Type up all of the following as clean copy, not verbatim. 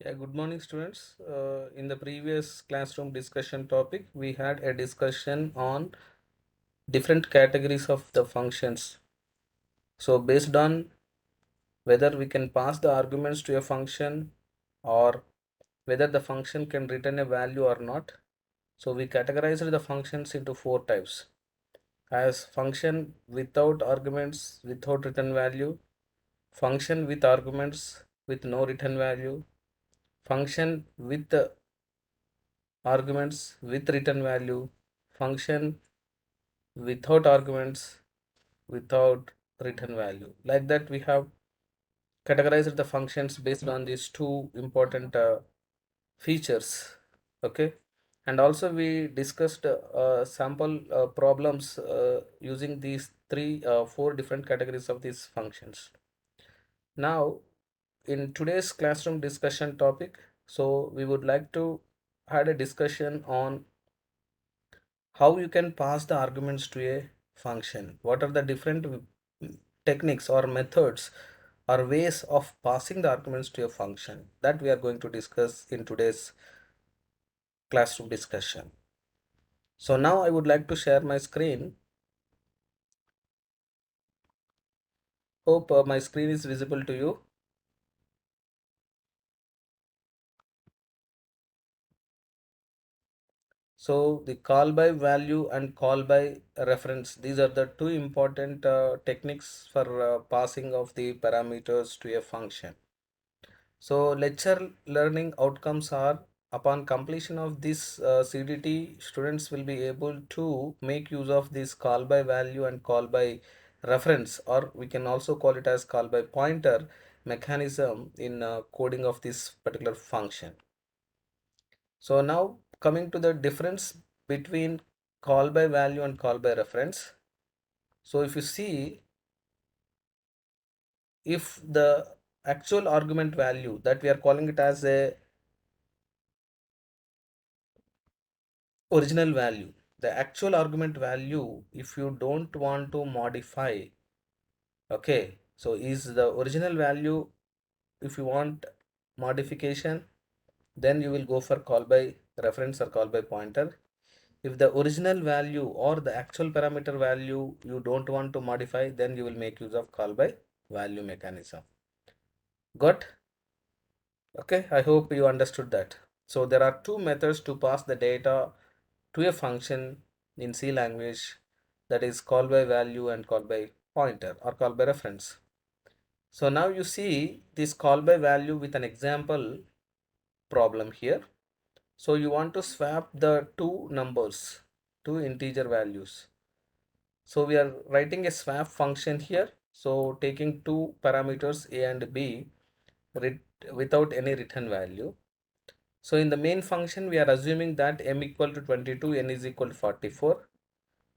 Yeah, good morning, students. In the previous classroom discussion topic, we had a discussion on different categories of the functions. So, based on whether we can pass the arguments to a function or whether the function can return a value or not. So, we categorized the functions into four types as function without arguments, without return value, function with arguments with no return value, function with the arguments with return value, function without arguments without return value. Like that, we have categorized the functions based on these two important features. Okay, and also we discussed sample problems using these four different categories of these functions. Now, in today's classroom discussion topic, so we would like to had a discussion on how you can pass the arguments to a function. What are the different techniques or methods or ways of passing the arguments to a function that we are going to discuss in today's classroom discussion. So now I would like to share my screen. Hope my screen is visible to you. So the call by value and call by reference, these are the two important techniques for passing of the parameters to a function. So lecture learning outcomes are upon completion of this CDT, students will be able to make use of this call by value and call by reference, or we can also call it as call by pointer mechanism in coding of this particular function. So now coming to the difference between call by value and call by reference. So if you see, if the actual argument value that we are calling it as a original value, the actual argument value, if you don't want to modify, okay, so is the original value, if you want modification, then you will go for call by reference or call by pointer. If the original value or the actual parameter value you don't want to modify, then you will make use of call by value mechanism. Got? Okay, I hope you understood that. So there are two methods to pass the data to a function in C language, that is call by value and call by pointer or call by reference. So now you see this call by value with an example problem here. So you want to swap the two numbers, two integer values. So we are writing a swap function here. So taking two parameters a and b without any return value. So in the main function, we are assuming that m equal to 22, n is equal to 44.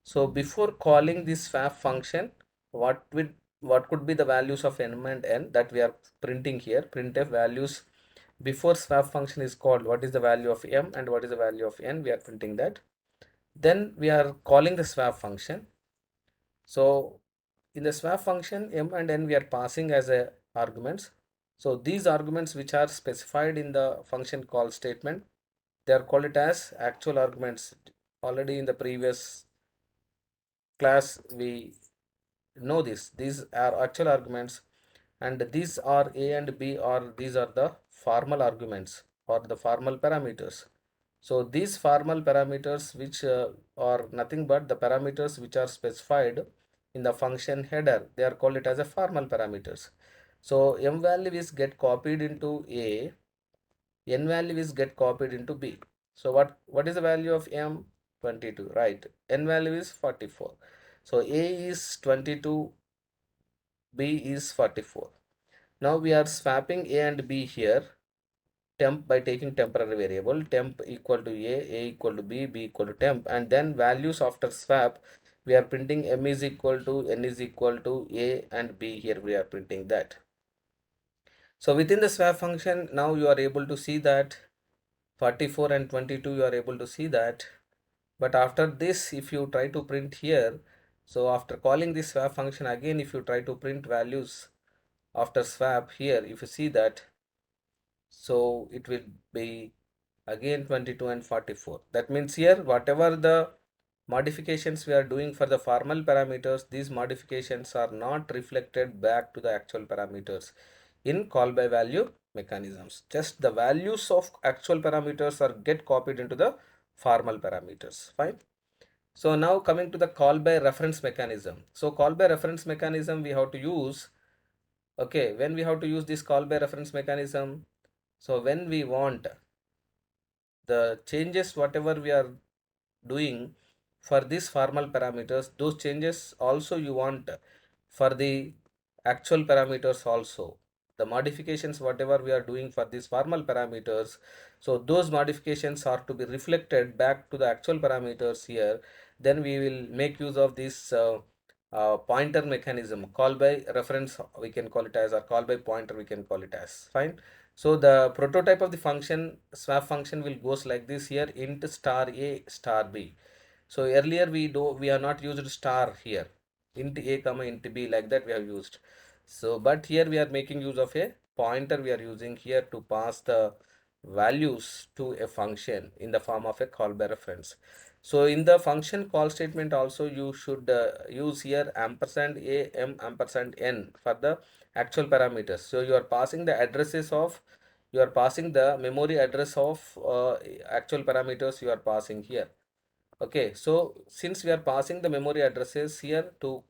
So before calling this swap function, what could be the values of m and n that we are printing here? Printf values before swap function is called. What is the value of m and what is the value of n? We are printing that. Then we are calling the swap function. So in the swap function, m and n we are passing as a arguments. So these arguments which are specified in the function call statement, they are called it as actual arguments. Already in the previous class we know this. These are actual arguments, and these are a and b, or these are the formal arguments or the formal parameters. So these formal parameters, which are nothing but the parameters which are specified in the function header, they are called it as a formal parameters. So m value is get copied into a, n value is get copied into b. So what is the value of m? 22, right? N value is 44. So a is 22, b is 44. Now we are swapping a and b here, temp by taking temporary variable, temp equal to a equal to b, b equal to temp, and then values after swap, we are printing m is equal to n is equal to a and b. Here we are printing that. So within the swap function, now you are able to see that 44 and 22, you are able to see that. But after this, if you try to print here, so after calling this swap function again, if you try to print values after swap here, if you see that, So it will be again 22 and 44. That means here whatever the modifications we are doing for the formal parameters, these modifications are not reflected back to the actual parameters in call by value mechanisms. Just the values of actual parameters are get copied into the formal parameters. Fine. So now coming to the call by reference mechanism. So call by reference mechanism we have to use. Okay, when we have to use this call by reference mechanism, so when we want the changes whatever we are doing for these formal parameters, those changes also you want for the actual parameters also. The modifications whatever we are doing for these formal parameters, so those modifications are to be reflected back to the actual parameters here. Then we will make use of this pointer mechanism, call by reference we can call it as, or call by pointer we can call it as. Fine. So the prototype of the function, swap function, will goes like this here: int star a star b. So earlier we are not used star here, int a comma int b, like that we have used. So but here we are making use of a pointer we are using here to pass the values to a function in the form of a call by reference. So in the function call statement also you should use here ampersand a m ampersand n for the actual parameters. So you are passing the addresses of, you are passing the memory address of actual parameters you are passing here. Okay, so since we are passing the memory addresses here, to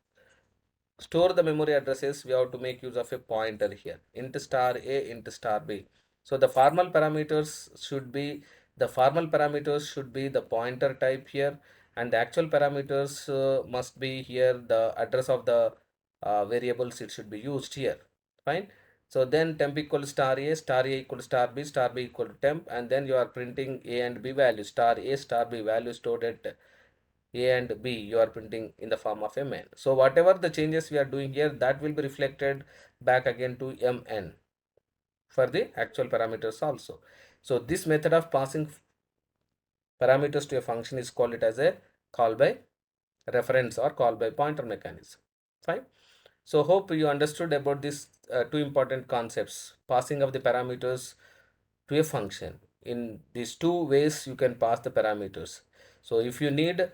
store the memory addresses we have to make use of a pointer here, int star a int star b. So the formal parameters should be, the formal parameters should be the pointer type here, and the actual parameters must be here the address of the variables it should be used here. Fine. So then temp equal star a equal star b equal to temp, and then you are printing a and b value, star a star b value stored at a and b you are printing in the form of a main. So whatever the changes we are doing here, that will be reflected back again to mn for the actual parameters also. So this method of passing parameters to a function is called it as a call by reference or call by pointer mechanism. Fine. So hope you understood about these two important concepts: passing of the parameters to a function. In these two ways you can pass the parameters. So if you need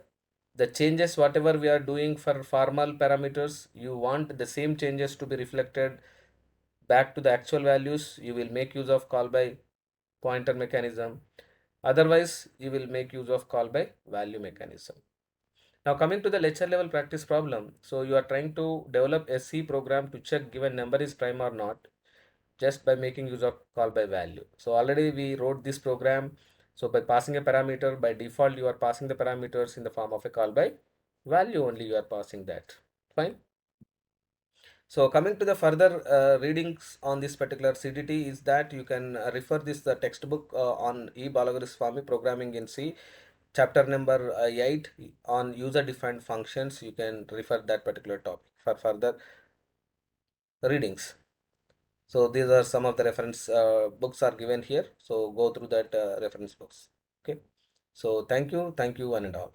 the changes whatever we are doing for formal parameters, you want the same changes to be reflected back to the actual values, you will make use of call by pointer mechanism. Otherwise you will make use of call by value mechanism. Now coming to the lecture level practice problem. So you are trying to develop a C program to check given number is prime or not, just by making use of call by value. So already we wrote this program. So by passing a parameter, by default you are passing the parameters in the form of a call by value only, you are passing that. Fine. So coming to the further readings on this particular CDT is that you can refer this the textbook on E. Balagariswamy programming in C, chapter number 8 on user defined functions. You can refer that particular topic for further readings. So these are some of the reference books are given here. So go through that reference books. Okay. So thank you one and all.